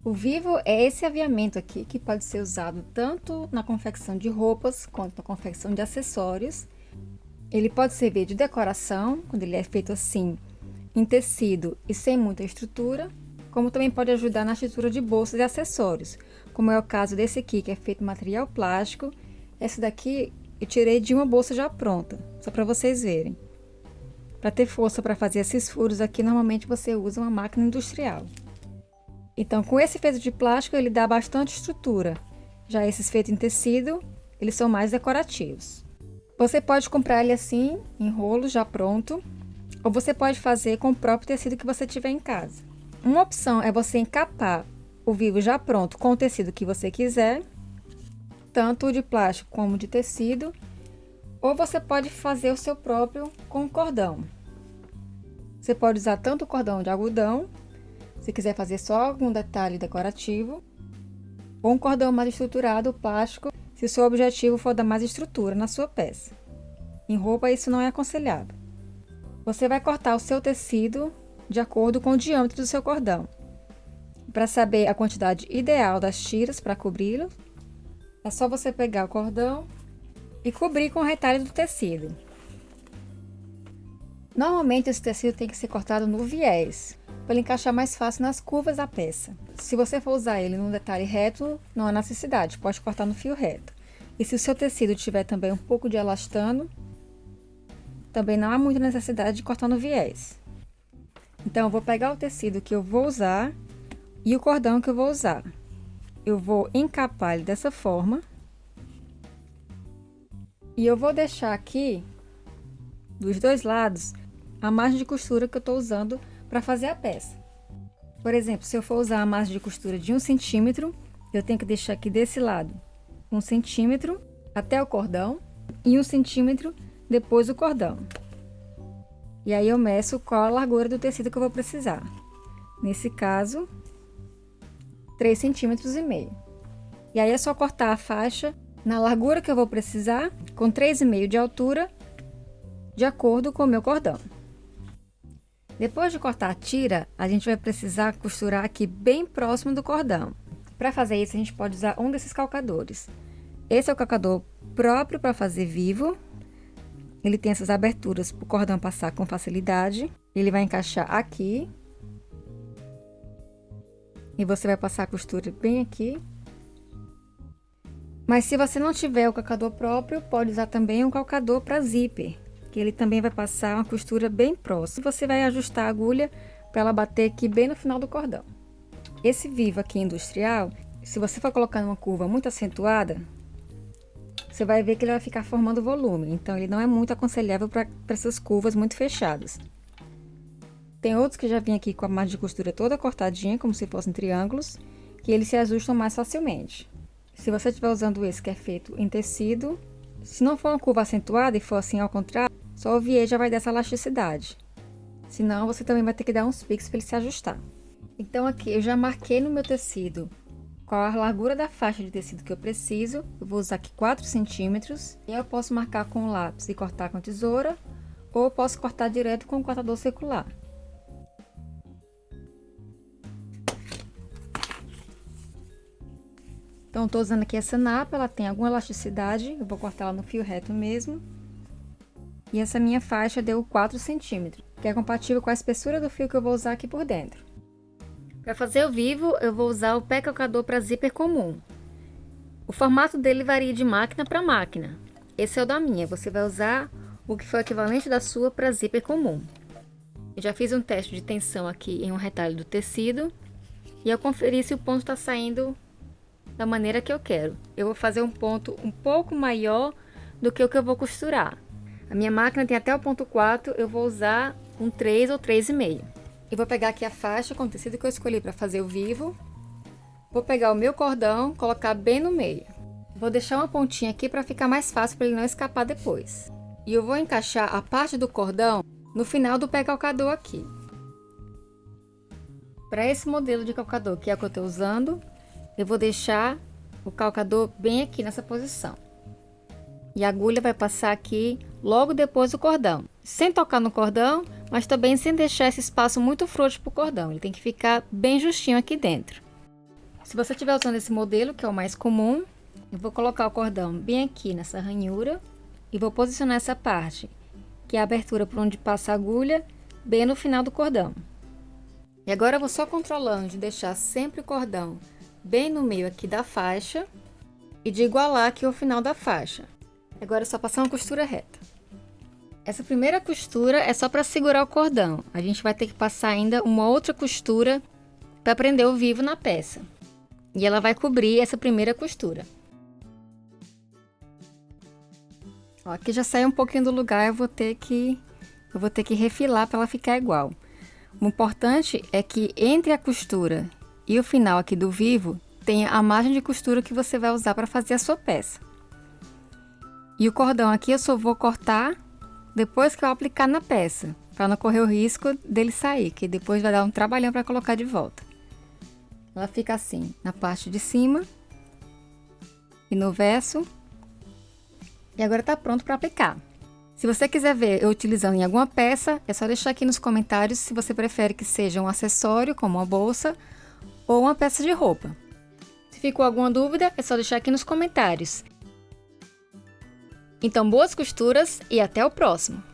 O vivo é esse aviamento aqui que pode ser usado tanto na confecção de roupas quanto na confecção de acessórios. Ele pode servir de decoração, quando ele é feito assim, em tecido e sem muita estrutura, como também pode ajudar na estrutura de bolsas e acessórios, como é o caso desse aqui, que é feito em material plástico. Essa daqui eu tirei de uma bolsa já pronta, só para vocês verem. Para ter força para fazer esses furos aqui, normalmente você usa uma máquina industrial. Então, com esse feito de plástico, ele dá bastante estrutura. Já esses feitos em tecido, eles são mais decorativos. Você pode comprar ele assim, em rolo já pronto, ou você pode fazer com o próprio tecido que você tiver em casa. Uma opção é você encapar o vivo já pronto com o tecido que você quiser, tanto de plástico como de tecido, ou você pode fazer o seu próprio com cordão. Você pode usar tanto o cordão de algodão, se quiser fazer só algum detalhe decorativo, ou um cordão mais estruturado, plástico, se o seu objetivo for dar mais estrutura na sua peça. Em roupa isso não é aconselhável. Você vai cortar o seu tecido de acordo com o diâmetro do seu cordão. Para saber a quantidade ideal das tiras para cobri-lo, é só você pegar o cordão e cobrir com o retalho do tecido. Normalmente esse tecido tem que ser cortado no viés, para ele encaixar mais fácil nas curvas da peça. Se você for usar ele num detalhe reto, não há necessidade, pode cortar no fio reto. E se o seu tecido tiver também um pouco de elastano, também não há muita necessidade de cortar no viés. Então, eu vou pegar o tecido que eu vou usar e o cordão que eu vou usar. Eu vou encapar ele dessa forma. E eu vou deixar aqui, dos dois lados, a margem de costura que eu estou usando para fazer a peça. Por exemplo, se eu for usar a margem de costura de 1 centímetro, eu tenho que deixar aqui desse lado 1 centímetro até o cordão e 1 centímetro depois o cordão. E aí eu meço qual a largura do tecido que eu vou precisar. Nesse caso, 3,5 centímetros. E aí é só cortar a faixa na largura que eu vou precisar, com 3,5 de altura, de acordo com o meu cordão. Depois de cortar a tira, a gente vai precisar costurar aqui bem próximo do cordão. Para fazer isso, a gente pode usar um desses calcadores. Esse é o calcador próprio para fazer vivo. Ele tem essas aberturas para o cordão passar com facilidade. Ele vai encaixar aqui. E você vai passar a costura bem aqui. Mas se você não tiver o calcador próprio, pode usar também um calcador para zíper, que ele também vai passar uma costura bem próxima. Você vai ajustar a agulha para ela bater aqui bem no final do cordão. Esse vivo aqui industrial, se você for colocar numa curva muito acentuada, você vai ver que ele vai ficar formando volume. Então, ele não é muito aconselhável para essas curvas muito fechadas. Tem outros que já vêm aqui com a margem de costura toda cortadinha, como se fossem triângulos, que eles se ajustam mais facilmente. Se você estiver usando esse que é feito em tecido, se não for uma curva acentuada e for assim ao contrário, só o viés já vai dar essa elasticidade. Senão, você também vai ter que dar uns piques para ele se ajustar. Então, aqui eu já marquei no meu tecido qual a largura da faixa de tecido que eu preciso. Eu vou usar aqui 4 centímetros. E eu posso marcar com o lápis e cortar com a tesoura, ou eu posso cortar direto com o cortador circular. Então, estou usando aqui essa napa, ela tem alguma elasticidade, eu vou cortar ela no fio reto mesmo. E essa minha faixa deu 4 centímetros, que é compatível com a espessura do fio que eu vou usar aqui por dentro. Para fazer o vivo, eu vou usar o pé calcador para zíper comum. O formato dele varia de máquina para máquina. Esse é o da minha, você vai usar o que for equivalente da sua para zíper comum. Eu já fiz um teste de tensão aqui em um retalho do tecido e eu conferi se o ponto está saindo da maneira que eu quero. Eu vou fazer um ponto um pouco maior do que o que eu vou costurar. A minha máquina tem até o ponto 4, eu vou usar um 3 ou 3,5. Eu vou pegar aqui a faixa com o tecido que eu escolhi para fazer o vivo. Vou pegar o meu cordão, colocar bem no meio. Vou deixar uma pontinha aqui para ficar mais fácil para ele não escapar depois. E eu vou encaixar a parte do cordão no final do pé calcador aqui. Para esse modelo de calcador, que é o que eu estou usando, eu vou deixar o calcador bem aqui nessa posição. E a agulha vai passar aqui logo depois do cordão, sem tocar no cordão, mas também sem deixar esse espaço muito frouxo para o cordão. Ele tem que ficar bem justinho aqui dentro. Se você estiver usando esse modelo, que é o mais comum, eu vou colocar o cordão bem aqui nessa ranhura e vou posicionar essa parte, que é a abertura por onde passa a agulha, bem no final do cordão. E agora eu vou só controlando de deixar sempre o cordão bem no meio aqui da faixa e de igualar aqui o final da faixa. Agora é só passar uma costura reta. Essa primeira costura é só para segurar o cordão. A gente vai ter que passar ainda uma outra costura para prender o vivo na peça. E ela vai cobrir essa primeira costura. Ó, aqui já saiu um pouquinho do lugar, eu vou ter que refilar para ela ficar igual. O importante é que entre a costura e o final aqui do vivo, tenha a margem de costura que você vai usar para fazer a sua peça. E o cordão aqui eu só vou cortar depois que eu aplicar na peça, para não correr o risco dele sair, que depois vai dar um trabalhão para colocar de volta. Ela fica assim, na parte de cima e no verso. E agora tá pronto para aplicar. Se você quiser ver eu utilizando em alguma peça, é só deixar aqui nos comentários se você prefere que seja um acessório, como uma bolsa, ou uma peça de roupa. Se ficou alguma dúvida, é só deixar aqui nos comentários. Então, boas costuras e até o próximo!